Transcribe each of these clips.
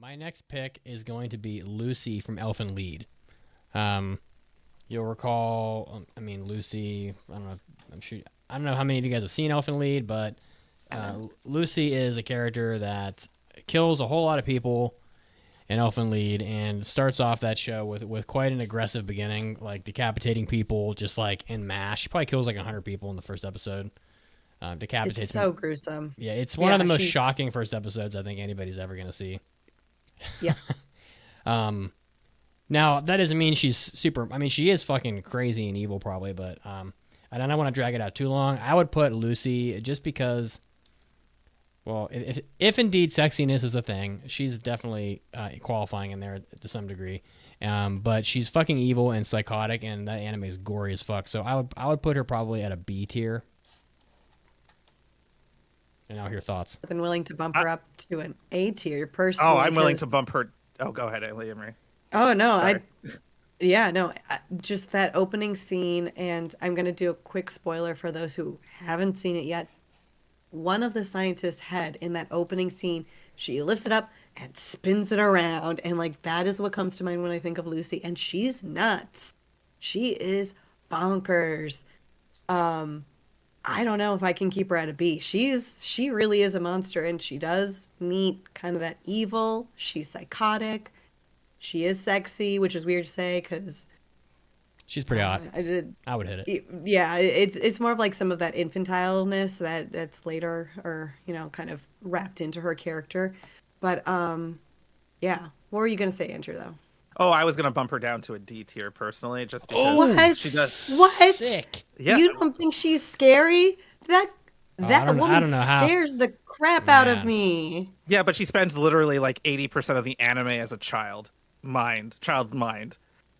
My next pick is going to be Lucy from Elfen Lied. You'll recall, Lucy. I don't know how many of you guys have seen Elfen Lied, but Lucy is a character that kills a whole lot of people in Elfen Lied, and starts off that show with quite an aggressive beginning, like decapitating people just like en masse. She probably kills like 100 people in the first episode. Decapitates It's so gruesome. Yeah, it's one of the most shocking first episodes I think anybody's ever going to see. Yeah. Now, that doesn't mean she's super... I mean, she is fucking crazy and evil probably, but I don't want to drag it out too long. I would put Lucy just because... Well, if indeed sexiness is a thing, she's definitely qualifying in there to some degree. But she's fucking evil and psychotic, and that anime is gory as fuck. So I would put her probably at a B tier. And now, your thoughts. I've been willing to bump her up to an A tier personally. Oh, I'm willing to bump her. Oh, go ahead, Emery. Oh no, just that opening scene, and I'm gonna do a quick spoiler for those who haven't seen it yet. One of the scientists' head in that opening scene, she lifts it up and spins it around, and like that is what comes to mind when I think of Lucy, and she's nuts. She is bonkers. I don't know if I can keep her at a B. She really is a monster, and she does meet kind of that evil. She's psychotic. She is sexy, which is weird to say because she's pretty hot. I would hit it. Yeah, it's more of like some of that infantileness that's later, or kind of wrapped into her character. But yeah. What were you gonna say, Andrew? Though. Oh, I was gonna bump her down to a D tier personally, just because she does. What? Sick. Yeah. You don't think she's scary? That woman scares the crap out of me. Yeah, but she spends literally like 80% of the anime as a child mind.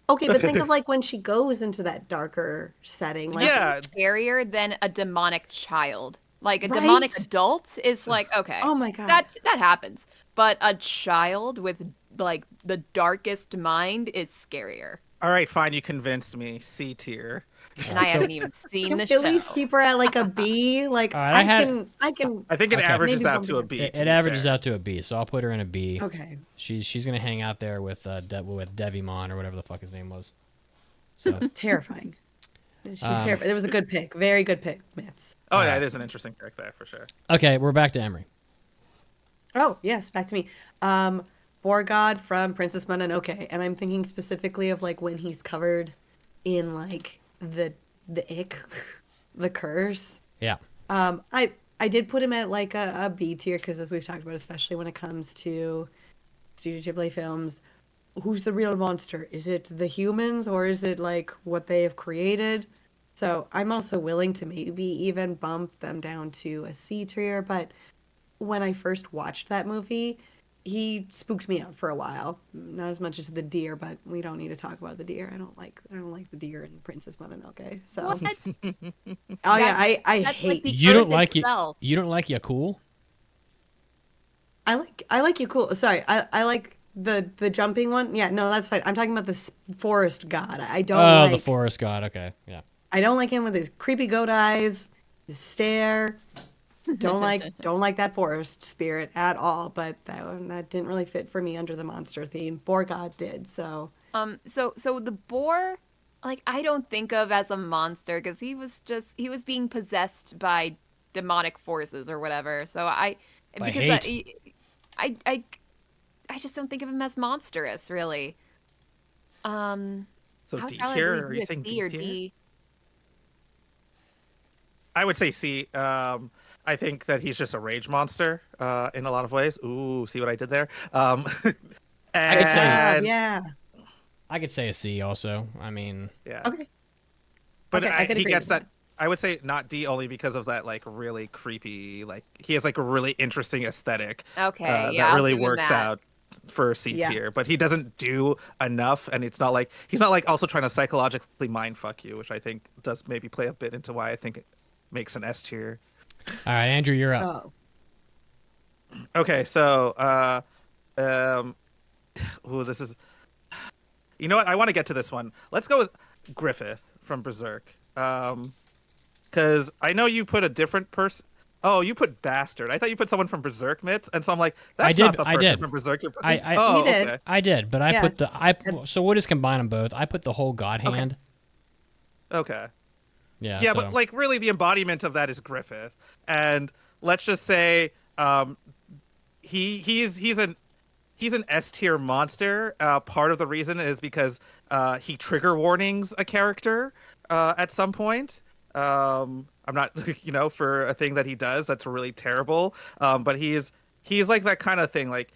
Okay, but think of like when she goes into that darker setting. Like, yeah, scarier than a demonic child. Like a demonic adult is like, okay, oh my god, that happens. But a child with like the darkest mind is scarier. All right, fine, you convinced me. C tier. And I haven't even seen the show. Can show. at least keep her at like a B? Like right, I can. I think it averages out to a B. It averages out to a B, so I'll put her in a B. Okay. She's gonna hang out there with Devimon or whatever the fuck his name was. So terrifying. She's terrifying. It was a good pick. Very good pick, Mitz. Oh yeah, it is an interesting pick there for sure. Okay, we're back to Emery. Oh yes, back to me. Borgod from Princess Mononoke, and I'm thinking specifically of like when he's covered in like the ick, the curse. Yeah. I did put him at like a B tier because, as we've talked about, especially when it comes to Studio Ghibli films, who's the real monster? Is it the humans or is it like what they have created? So I'm also willing to maybe even bump them down to a C tier. But when I first watched that movie, he spooked me out for a while. Not as much as the deer, but we don't need to talk about the deer. I don't like the deer in Princess Mononoke. So what? Oh yeah, I hate you don't like it. You don't like Yakul? I like Yakul. Sorry, I like the jumping one. Yeah, no, that's fine. I'm talking about the forest god. I don't like the forest god. Okay, yeah. I don't like him with his creepy goat eyes, his stare. Don't like that forest spirit at all. But that didn't really fit for me under the monster theme. Borgod did so. So the boar, like, I don't think of as a monster because he was being possessed by demonic forces or whatever. So I just don't think of him as monstrous, really. So D tier? Are you saying D tier? I would say C. I think that he's just a rage monster in a lot of ways. Ooh, see what I did there? I could say yeah. I could say a C also. I mean, yeah. Okay. But okay, he gets that. I would say not D only because of that like really creepy, like he has like a really interesting aesthetic. Okay, that really works out for C tier. But he doesn't do enough, and it's not like he's not like also trying to psychologically mind fuck you, which I think does maybe play a bit into why I think it makes an S tier. All right, Andrew, you're up. Oh. Okay, so this is. You know what? I want to get to this one. Let's go with Griffith from Berserk. Because I know you put a different person. Oh, you put bastard. I thought you put someone from Berserk Mitts, and so I'm like, I that's did. not the I person did. from Berserk you're putting. I Oh, You did. okay. I did, but I Yeah. put so we'll just combine them both. I put the whole God Okay. hand. Okay. Yeah. Yeah, So but like really the embodiment of that is Griffith. And let's just say he's an S tier monster. Part of the reason is because he trigger warnings a character at some point. I'm not, for a thing that he does that's really terrible. But he's like that kind of thing. Like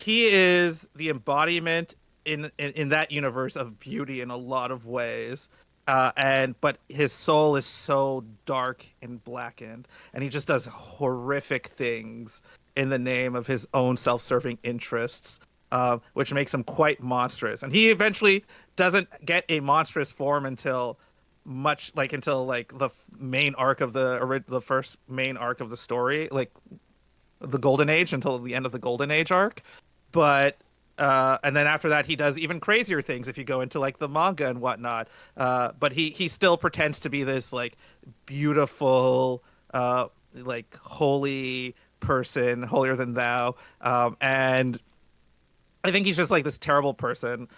he is the embodiment in that universe of beauty in a lot of ways. But his soul is so dark and blackened, and he just does horrific things in the name of his own self-serving interests, which makes him quite monstrous. And he eventually doesn't get a monstrous form until the main arc of the first main arc of the story, like the Golden Age, until the end of the Golden Age arc. But and then after that, he does even crazier things if you go into like the manga and whatnot. But he still pretends to be this like beautiful, like holy person, holier than thou. And I think he's just like this terrible person,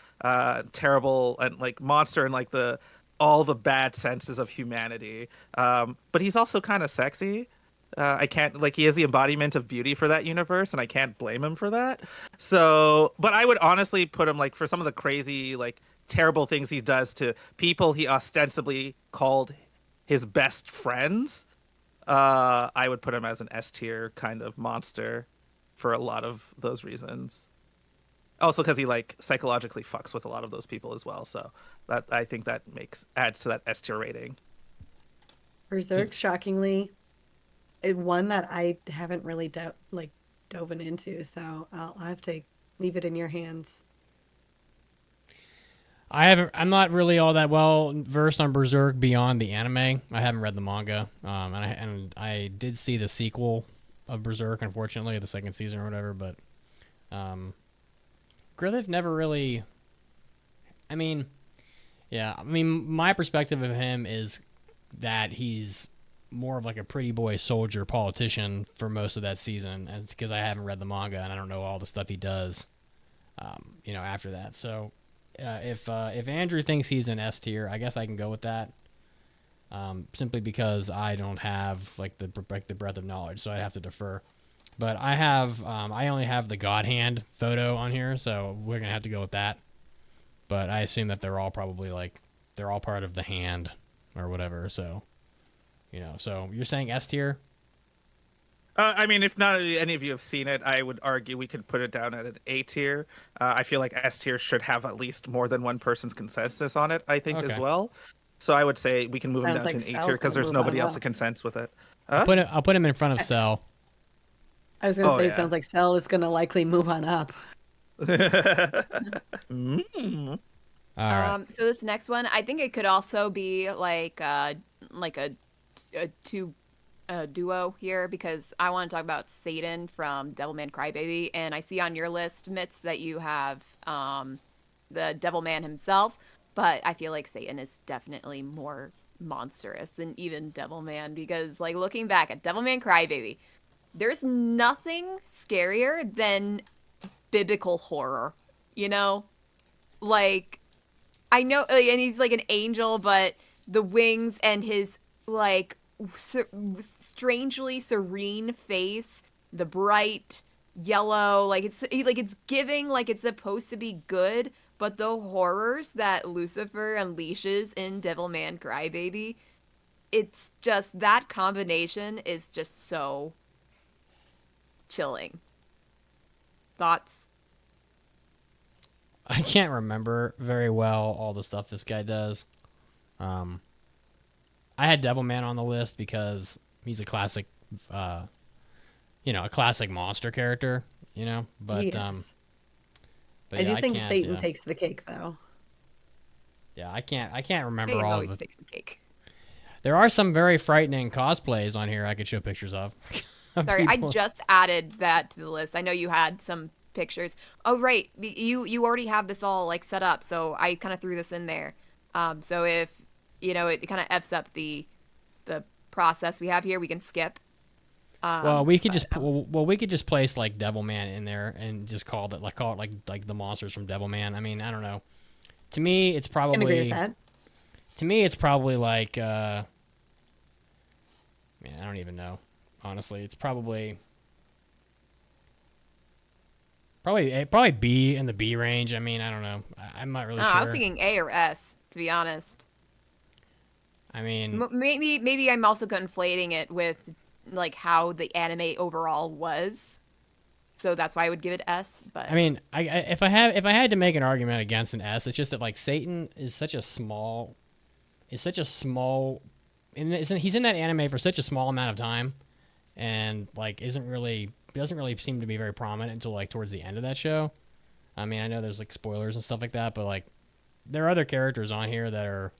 terrible and like monster and like the all the bad senses of humanity. But he's also kind of sexy. I can't like he is the embodiment of beauty for that universe, and I can't blame him for that. So, but I would honestly put him like for some of the crazy like terrible things he does to people he ostensibly called his best friends. I would put him as an S tier kind of monster for a lot of those reasons. Also, because he like psychologically fucks with a lot of those people as well. So that I think that adds to that S tier rating. Berserk, shockingly, one that I haven't really dove into, so I'll have to leave it in your hands. I'm not really all that well versed on Berserk beyond the anime. I haven't read the manga, and I did see the sequel of Berserk, unfortunately, the second season or whatever. But Griffith never really. I mean, yeah. I mean, my perspective of him is that he's more of like a pretty boy soldier politician for most of that season, as because I haven't read the manga and I don't know all the stuff he does. After that, so. If Andrew thinks he's an S tier, I guess I can go with that. Simply because I don't have like the breadth of knowledge, so I have to defer. But I only have the God Hand photo on here, so we're gonna have to go with that. But I assume that they're all probably they're all part of the hand or whatever. So, so you're saying S tier? I mean, if not any of you have seen it, I would argue we could put it down at an A tier. I feel like S tier should have at least more than one person's consensus on it, I think, as Okay. well. So I would say we can move him Sounds down like to an A Sal's tier because gonna there's move nobody on else up. to consent with it. I'll put him in front of Cell. I was gonna Oh, say yeah. it sounds like Cell is gonna likely move on up. Mm. All right. So this next one, I think it could also be like a two duo here, because I want to talk about Satan from Devilman Crybaby, and I see on your list, Mitz, that you have the Devilman himself, but I feel like Satan is definitely more monstrous than even Devilman, because like looking back at Devilman Crybaby, there's nothing scarier than biblical horror, like I know, and he's like an angel, but the wings and his like strangely serene face, the bright yellow, like it's giving like it's supposed to be good, but the horrors that Lucifer unleashes in Devilman Crybaby, it's just that combination is just so chilling. Thoughts? I can't remember very well all the stuff this guy does. I had Devilman on the list because he's a classic, a classic monster character, But He is. but I yeah, do think can't, Satan takes the cake, though. Yeah, I can't remember Satan all always of it. takes the cake. There are some very frightening cosplays on here I could show pictures of. Sorry, I People- just added that to the list. I know you had some pictures. Oh, right. You already have this all like set up, so I kind of threw this in there. So if it kind of f's up the process we have here, we can skip. Well, we could but, just we could just place like Devilman in there and just call it like the monsters from Devilman. I mean, I don't know. To me, it's I can agree with probably that. like man, I don't even know. Honestly, it's probably B in the B range. I mean, I don't know. I'm not really oh, sure. I was thinking A or S, to be honest. I mean, Maybe I'm also conflating it with like how the anime overall was, so that's why I would give it S. But I mean, if I had to make an argument against an S, it's just that like Satan is such a small, and he's in that anime for such a small amount of time, and like doesn't really seem to be very prominent until like towards the end of that show. I mean, I know there's like spoilers and stuff like that, but like there are other characters on here that are,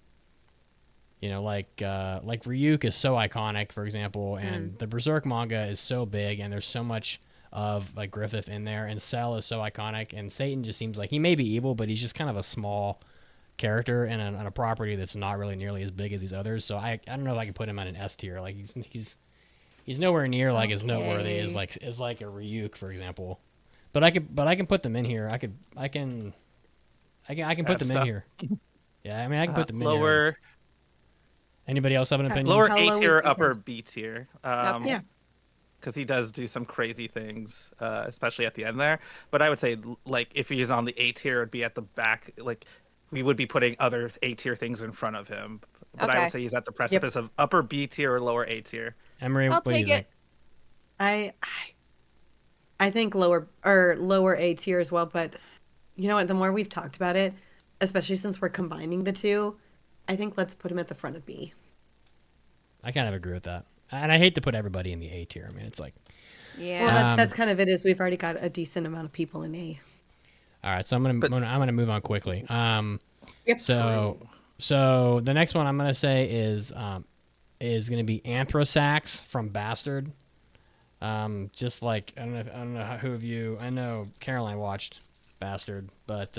like Ryuk is so iconic, for example, and the Berserk manga is so big, and there's so much of like Griffith in there, and Cell is so iconic, and Satan just seems like he may be evil, but he's just kind of a small character in a property that's not really nearly as big as these others. So I don't know if I can put him on an S tier. Like he's nowhere near like as noteworthy as like a Ryuk, for example. But I can put them in here. I can put them in here. Yeah, I mean I can put them in here. Lower. Anybody else have an opinion? Lower How A low tier, would you upper say? B tier. Yeah. Because he does do some crazy things, especially at the end there. But I would say, like, if he's on the A tier, it'd be at the back. Like, we would be putting other A tier things in front of him. But I Okay. would say he's at the precipice of upper B tier or lower A tier. Emery, I'll what do you take think? it. I think lower A tier as well, but you know what? The more we've talked about it, especially since we're combining the two, I think let's put him at the front of B. I kind of agree with that. And I hate to put everybody in the A tier. I mean, it's like, Yeah. Well, that's kind of it. Is we've already got a decent amount of people in A. all right. So I'm gonna move on quickly. Yep. So the next one I'm gonna say is gonna be Anthrosax from Bastard. Just like I don't know who of you. I know Caroline watched Bastard, but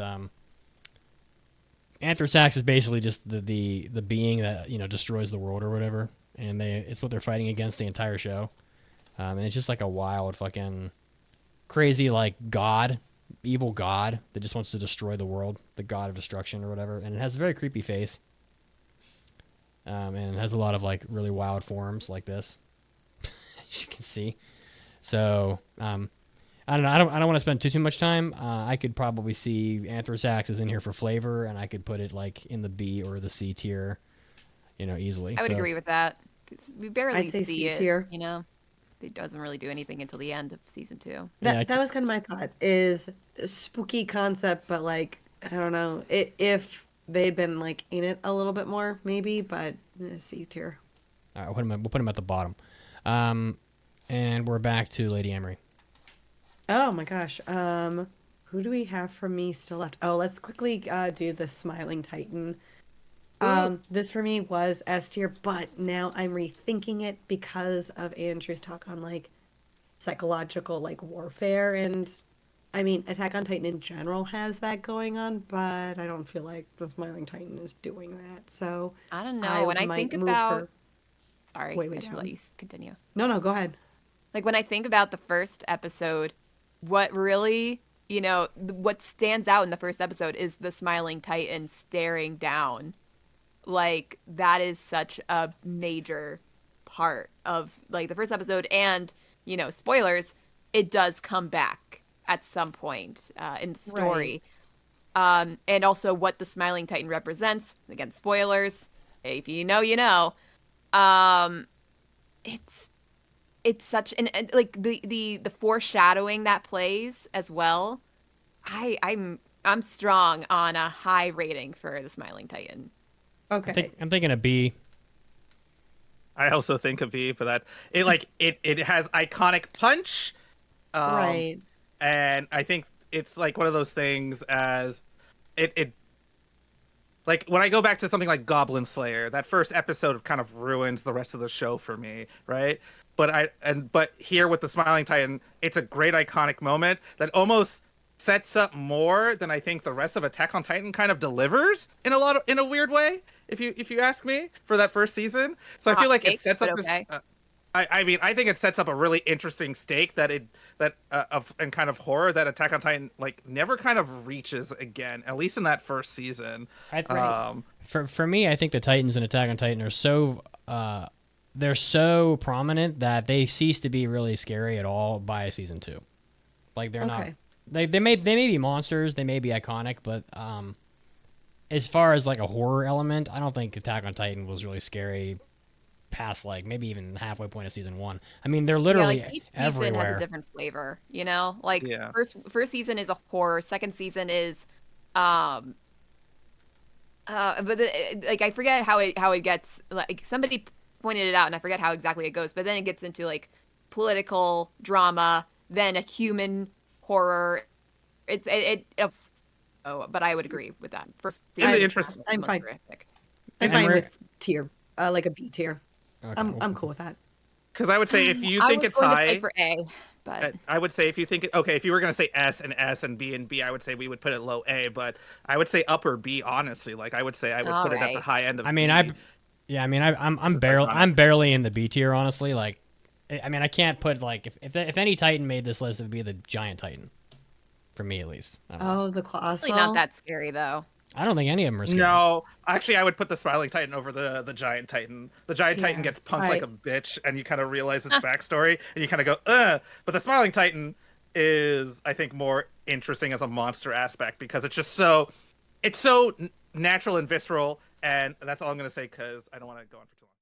Anthrosax is basically just the being that destroys the world or whatever, and it's what they're fighting against the entire show, and it's just like a wild fucking crazy like evil god that just wants to destroy the world, the god of destruction or whatever, and it has a very creepy face, and it has a lot of like really wild forms like this, as you can see. So I don't know. I don't want to spend too much time. I could probably see Anthrosax is in here for flavor, and I could put it like in the B or the C tier, easily. I would agree with that. 'Cause we barely I'd say see C it. tier. It doesn't really do anything until the end of season 2. That was kind of my thought. Is a spooky concept, but like I don't know if they'd been like in it a little bit more, maybe. But C tier. All right, we'll put him at the bottom, and we're back to Lady Emery. Oh my gosh. Who do we have from me still left? Oh, let's quickly do the Smiling Titan. This for me was S tier, but now I'm rethinking it because of Andrew's talk on like psychological like warfare, and I mean Attack on Titan in general has that going on, but I don't feel like the Smiling Titan is doing that. So I don't know. When I might think move about her- Sorry, Wait, I should no. let you continue. No, go ahead. Like when I think about the first episode, what really, what stands out in the first episode is the Smiling Titan staring down. Like that is such a major part of like the first episode, and spoilers, it does come back at some point in the story. And also what the Smiling Titan represents. Again, spoilers. If you know, you know. It's such and like the foreshadowing that plays as well. I'm strong on a high rating for the Smiling Titan. Okay. I'm thinking a B. I also think of B for that. It has iconic punch. Right. And I think it's like one of those things as it like when I go back to something like Goblin Slayer, that first episode kind of ruins the rest of the show for me, right? But here with the Smiling Titan, it's a great iconic moment that almost sets up more than I think the rest of Attack on Titan kind of delivers in a weird way, if you ask me, for that first season. So I feel like it sets up okay. I mean, I think it sets up a really interesting stake of and kind of horror that Attack on Titan like never kind of reaches again, at least in that first season. For me, I think the Titans in Attack on Titan are so they're so prominent that they cease to be really scary at all by season 2. Like they're not. Okay. They may be monsters, they may be iconic, but as far as like a horror element, I don't think Attack on Titan was really scary past like maybe even halfway point of season 1. I mean, they're literally yeah, like each season everywhere. has a different flavor, you know? Like Yeah. first season is a horror, second season is um like I forget how it gets, like somebody pointed it out and I forget how exactly it goes, but then it gets into like political drama, then a human horror. It's oh, but I would agree with that. First In season the is interest, the I'm most fine. horrific. I'm And fine we're- with tier, like a B tier. Okay. I'm cool with that. because I would say if you I think was it's going to high, fight for A, but I would say if you think okay, if you were gonna say S and B, I would say we would put it low A, but I would say upper B honestly. Like I would say I would put it at the Alright. high end of. I mean, B. I'm It's barely iconic. I'm barely in the B tier, honestly. Like, I mean, I can't put like if any Titan made this list, it would be the Giant Titan, for me at least. I don't know. Oh, the colossal. really not that scary though. I don't think any of them are scary. No, actually, I would put the Smiling Titan over the Giant Titan. The Giant Titan Yeah, gets punked like a bitch, and you kind of realize its backstory, and you kind of go, ugh. But the Smiling Titan is, I think, more interesting as a monster aspect because it's so natural and visceral, and that's all I'm gonna say because I don't want to go on for too long.